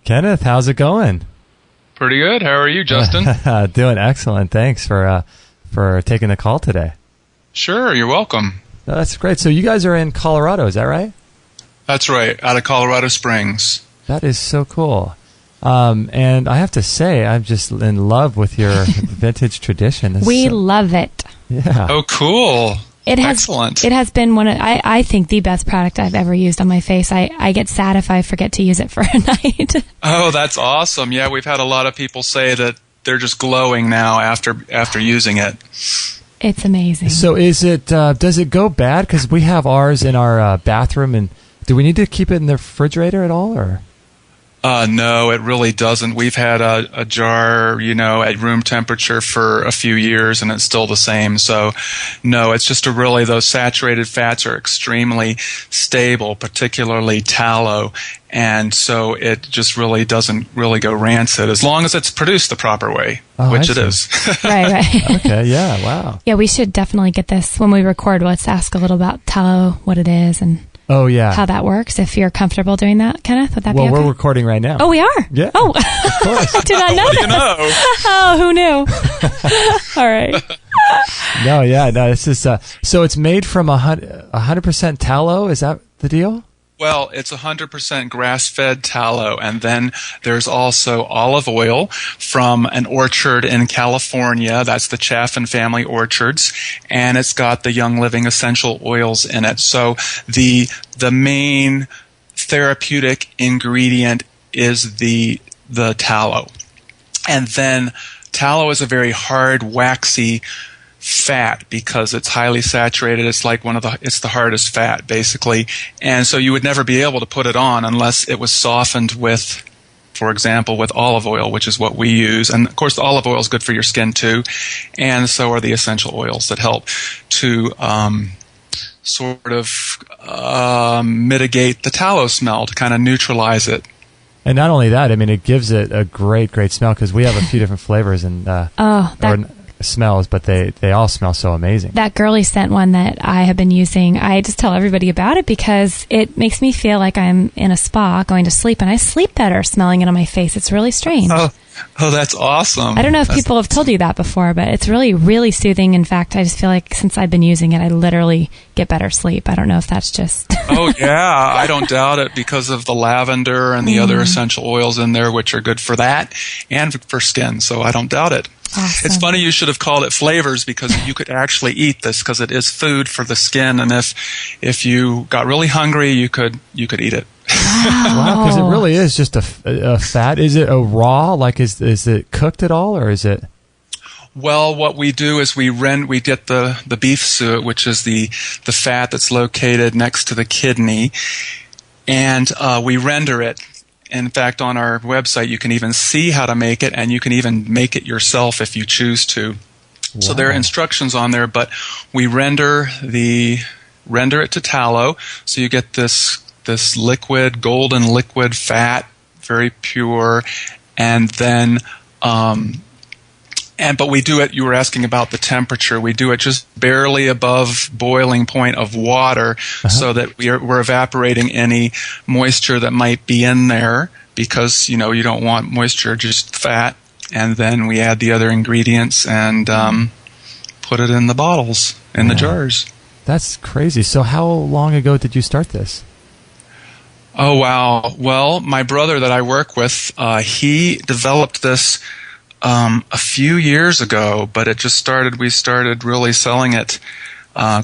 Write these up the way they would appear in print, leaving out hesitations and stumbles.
Kenneth, how's it going? Pretty good. How are you, Justin? Doing excellent. Thanks for taking the call today. Sure, you're welcome. That's great. So you guys are in Colorado, is that right? That's right, out of Colorado Springs. That is so cool. And I have to say, I'm just in love with your vintage tradition. We love it. Yeah. Oh, cool. Excellent. It has been I think the best product I've ever used on my face. I get sad if I forget to use it for a night. Oh, that's awesome. Yeah, we've had a lot of people say that they're just glowing now after using it. It's amazing. So is it, does it go bad? Because we have ours in our bathroom, and do we need to keep it in the refrigerator at all, or? No, it really doesn't. We've had a jar, at room temperature for a few years, and it's still the same. So, no, it's just those saturated fats are extremely stable, particularly tallow, and so it just really doesn't really go rancid as long as it's produced the proper way, which it is. Right. Okay, yeah, wow. Yeah, we should definitely get this when we record. Let's ask a little about tallow, what it is, and how that works. If you're comfortable doing that, Kenneth, would that be okay? Well, we're recording right now. Oh, we are? Yeah. Oh, of course. Did not know What do that. you know? Oh, who knew? All right. No, this is, so it's made from 100% tallow, is that the deal? Well, it's 100% grass-fed tallow, and then there's also olive oil from an orchard in California. That's the Chaffin Family Orchards, and it's got the Young Living essential oils in it. So the main therapeutic ingredient is the tallow. And then tallow is a very hard, waxy fat because it's highly saturated. It's like it's the hardest fat, basically. And so you would never be able to put it on unless it was softened with, for example, with olive oil, which is what we use. And of course, the olive oil is good for your skin too. And so are the essential oils that help to mitigate the tallow smell, to kind of neutralize it. And not only that, I mean, it gives it a great, great smell, because we have a few different flavors and smells, but they all smell so amazing. That girly scent one that I have been using, I just tell everybody about it because it makes me feel like I'm in a spa going to sleep, and I sleep better smelling it on my face. It's really strange. Oh, that's awesome. I don't know if people have told you that before, but it's really, really soothing. In fact, I just feel like since I've been using it, I literally get better sleep. I don't know if that's just... Oh, yeah. I don't doubt it because of the lavender and the other essential oils in there, which are good for that and for skin. So I don't doubt it. Awesome. It's funny you should have called it flavors, because you could actually eat this because it is food for the skin. And if you got really hungry, you could eat it. Wow, because it really is just a fat. Is it a raw? Like, is it cooked at all, or is it? Well, what we do is we get the beef suet, which is the fat that's located next to the kidney, and we render it. In fact, on our website, you can even see how to make it, and you can even make it yourself if you choose to. Wow. So there are instructions on there, but we render it to tallow, so you get this golden liquid fat, very pure, and then but we do it, you were asking about the temperature, we do it just barely above boiling point of water, so that we're evaporating any moisture that might be in there, because you don't want moisture, just fat. And then we add the other ingredients and put it in the bottles, in the jars. That's crazy. So how long ago did you start this? Oh, wow. Well, my brother that I work with, he developed this a few years ago, but we started really selling it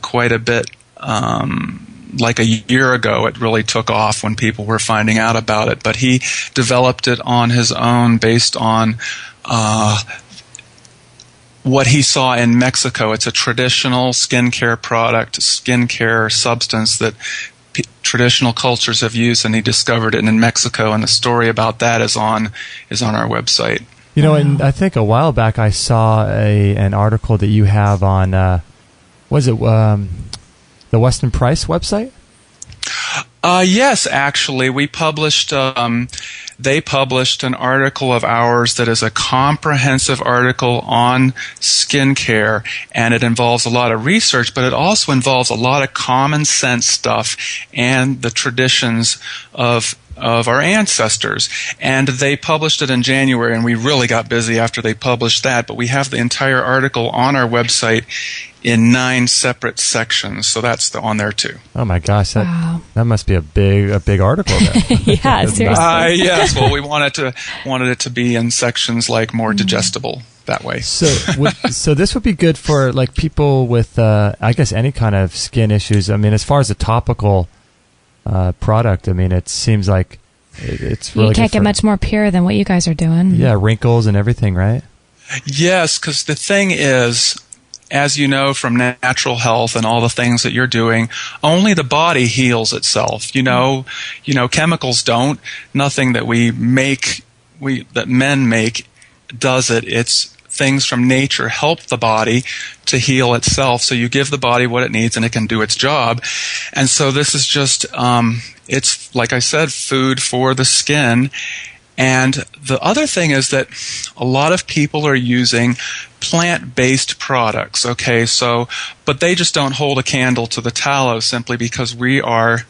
quite a bit. Like a year ago, it really took off when people were finding out about it. But he developed it on his own based on what he saw in Mexico. It's a traditional skincare product, skincare substance that traditional cultures have used, and he discovered it in Mexico, and the story about that is on our website. And I think a while back I saw an article that you have on, the Weston Price website? Yes, actually. We published, they published an article of ours that is a comprehensive article on skincare, and it involves a lot of research, but it also involves a lot of common sense stuff and the traditions of of our ancestors. And they published it in January, and we really got busy after they published that. But we have the entire article on our website in 9 separate sections, so that's on there too. Oh my gosh, that must be a big article then. Yeah, seriously. Yes, well, we wanted it to be in sections like more digestible that way. So this would be good for like people with I guess any kind of skin issues. I mean, as far as a topical product, I mean, it seems like it's really you can't get much more pure than what you guys are doing. Yeah, wrinkles and everything, right? Yes, because the thing is, as you know from natural health and all the things that you're doing, only the body heals itself. You know, chemicals don't. Nothing that we make, that men make, does it. It's things from nature help the body to heal itself. So you give the body what it needs, and it can do its job. And so this is just, it's like I said, food for the skin. And the other thing is that a lot of people are using plant-based products, okay? So, but they just don't hold a candle to the tallow simply because we're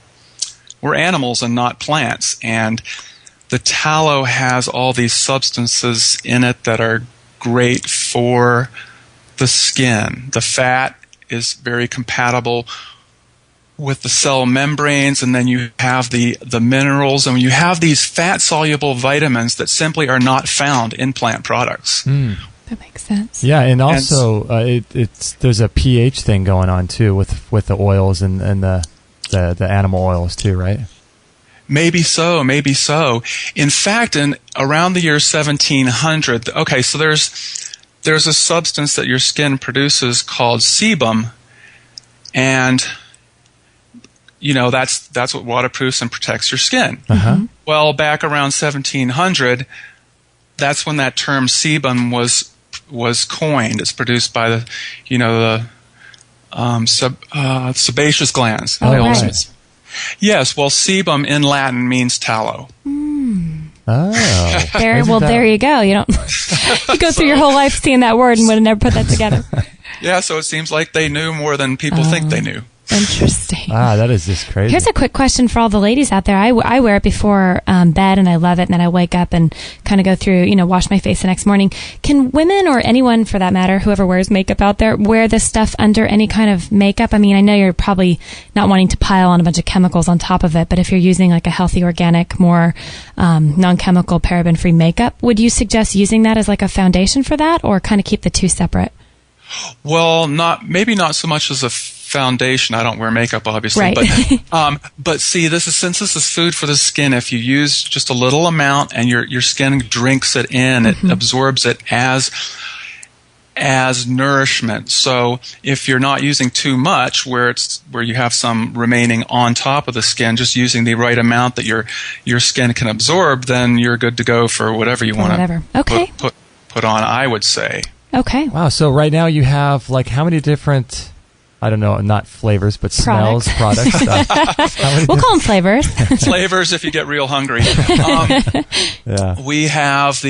animals and not plants. And the tallow has all these substances in it that are great for the skin. The fat is very compatible with the cell membranes, and then you have the minerals, and you have these fat-soluble vitamins that simply are not found in plant products. That makes sense. Yeah, and also there's a pH thing going on too with the oils and the animal oils too, right? Maybe so. In fact, around the year 1700, okay, so there's a substance that your skin produces called sebum, and that's what waterproofs and protects your skin. Uh-huh. Well, back around 1700, that's when that term sebum was coined. It's produced by the sebaceous glands. Oh, right. Yes, well, sebum in Latin means tallow. Oh. There you go. You don't you go through your whole life seeing that word and would have never put that together. Yeah, so it seems like they knew more than people think they knew. Interesting. That is just crazy. Here's a quick question for all the ladies out there. I wear it before bed, and I love it, and then I wake up and kind of go through, wash my face the next morning. Can women, or anyone for that matter, whoever wears makeup out there, wear this stuff under any kind of makeup? I mean, I know you're probably not wanting to pile on a bunch of chemicals on top of it, but if you're using like a healthy, organic, more non-chemical, paraben-free makeup, would you suggest using that as like a foundation for that, or kind of keep the two separate? Well, maybe not so much as a foundation. I don't wear makeup, obviously, right. But see, since this is food for the skin, if you use just a little amount and your skin drinks it in, it absorbs it as nourishment. So if you're not using too much, where you have some remaining on top of the skin, just using the right amount that your skin can absorb, then you're good to go for whatever you want to put on, I would say. Okay. Wow. So right now you have like how many different, I don't know, not flavors, but products. We'll call them flavors. Flavors if you get real hungry. Yeah. We have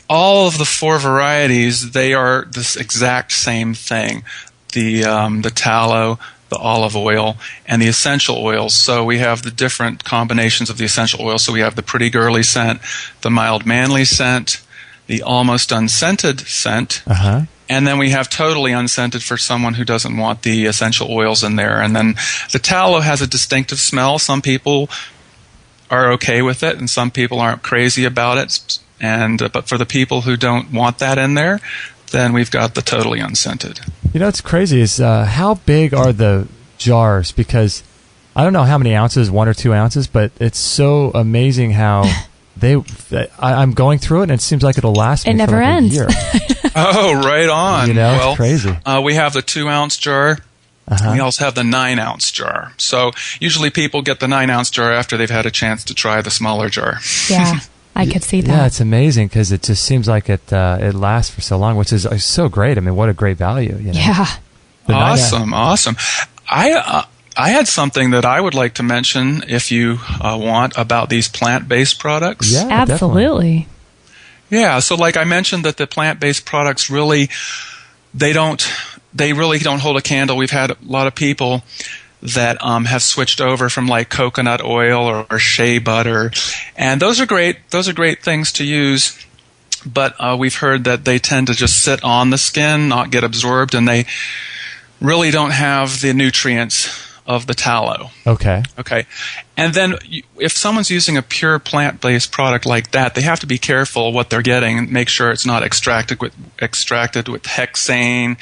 all of the 4 varieties. They are this exact same thing. The tallow, the olive oil, and the essential oils. So we have the different combinations of the essential oils. So we have the pretty girly scent, the mild manly scent, the almost unscented scent, and then we have totally unscented for someone who doesn't want the essential oils in there. And then the tallow has a distinctive smell. Some people are okay with it, and some people aren't crazy about it. But for the people who don't want that in there, then we've got the totally unscented. What's crazy is how big are the jars? Because I don't know how many ounces, 1 or 2 ounces, but it's so amazing how I'm going through it, and it seems like it'll last me for like ends. a year. Oh, right on. It's crazy. We have the 2-ounce jar. We also have the 9-ounce jar. So usually people get the 9-ounce jar after they've had a chance to try the smaller jar. Yeah, I could see that. Yeah, it's amazing because it just seems like it lasts for so long, which is so great. I mean, what a great value. Yeah. Awesome. I had something that I would like to mention, if you want, about these plant-based products. Yeah, absolutely. Definitely. Yeah, so like I mentioned that the plant-based products really don't hold a candle. We've had a lot of people that have switched over from like coconut oil or shea butter, and those are great. Those are great things to use. But we've heard that they tend to just sit on the skin, not get absorbed, and they really don't have the nutrients of the tallow. Okay. And then if someone's using a pure plant-based product like that, they have to be careful what they're getting and make sure it's not extracted with hexane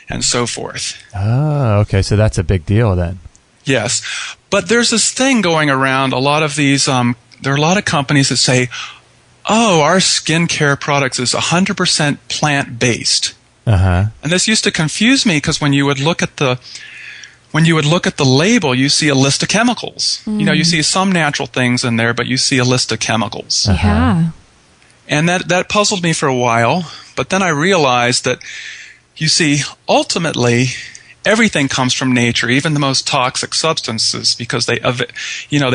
and so forth. Oh, okay. So that's a big deal then. Yes. But there's this thing going around. A lot of these, there are a lot of companies that say, oh, our skincare products is 100% plant-based. Uh-huh. And this used to confuse me because when you would look at the label, you see a list of chemicals. You know, you see some natural things in there, but you see a list of chemicals. Yeah. And that puzzled me for a while. But then I realized that, you see, ultimately, everything comes from nature, even the most toxic substances, because they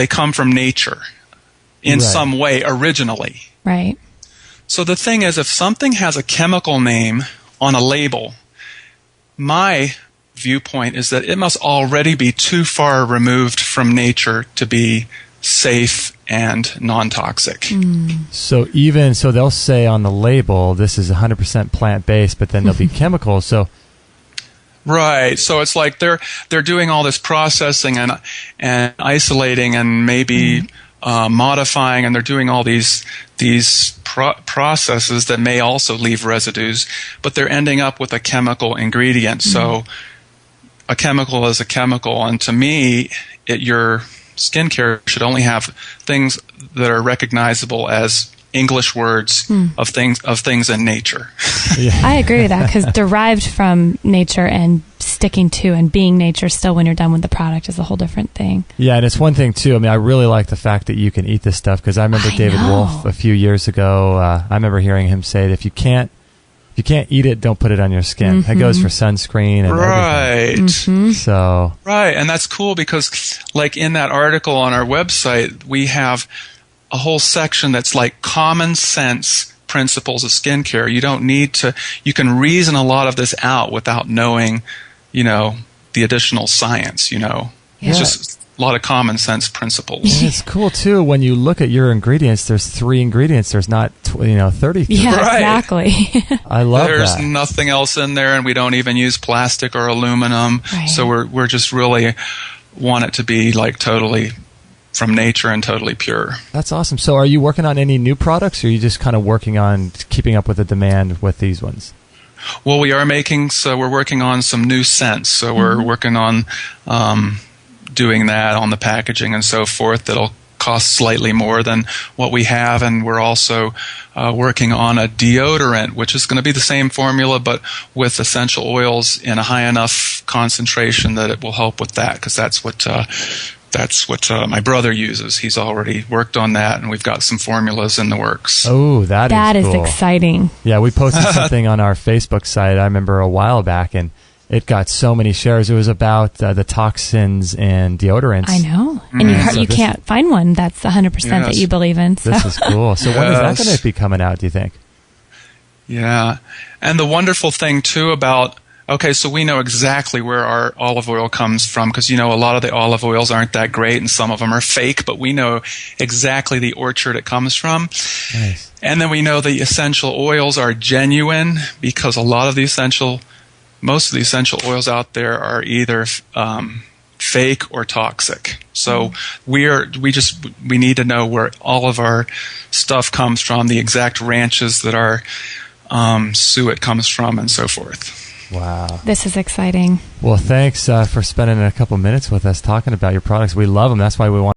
come from nature in some way originally. Right. So the thing is, if something has a chemical name on a label, my viewpoint is that it must already be too far removed from nature to be safe and non-toxic. So they'll say on the label, this is 100% plant-based, but then there'll be chemicals. So right. So it's like they're doing all this processing and isolating and maybe modifying, and they're doing all these processes that may also leave residues, but they're ending up with a chemical ingredient. So a chemical is a chemical, and to me, your skincare should only have things that are recognizable as English words of things in nature. I agree with that, because derived from nature and sticking to and being nature still when you're done with the product is a whole different thing. Yeah, and it's one thing too. I mean, I really like the fact that you can eat this stuff, because I remember David Wolf a few years ago. I remember hearing him say that if you can't eat it, don't put it on your skin. That goes for sunscreen and everything. So right, and that's cool because, like in that article on our website, we have a whole section that's like common sense principles of skincare. You don't need to. You can reason a lot of this out without knowing, the additional science. It's just a lot of common sense principles. And it's cool too when you look at your ingredients. There's 3 ingredients. There's not 33. Yeah, right. Exactly. I love There's that. nothing else in there, and we don't even use plastic or aluminum. Right. So we're just really want it to be like totally from nature and totally pure. That's awesome. So are you working on any new products, or are you just kind of working on keeping up with the demand with these ones? Well, we're working on some new scents. So we're working on doing that on the packaging and so forth. That'll cost slightly more than what we have, and we're also working on a deodorant, which is going to be the same formula but with essential oils in a high enough concentration that it will help with that, because that's what my brother uses. He's already worked on that, and we've got some formulas in the works. Oh, that is cool. Exciting. Yeah, we posted something on our Facebook site, I remember a while back, and it got so many shares. It was about the toxins in deodorants. I know. And you can't find one that's 100% that you believe in. So. This is cool. So when is that going to be coming out, do you think? Yeah. And the wonderful thing, too, about... Okay, so we know exactly where our olive oil comes from, because, a lot of the olive oils aren't that great, and some of them are fake, but we know exactly the orchard it comes from. Nice. And then we know the essential oils are genuine, because most of the essential oils out there are either fake or toxic. So we need to know where all of our stuff comes from, the exact ranches that our suet comes from, and so forth. Wow. This is exciting. Well, thanks for spending a couple minutes with us talking about your products. We love them. That's why we want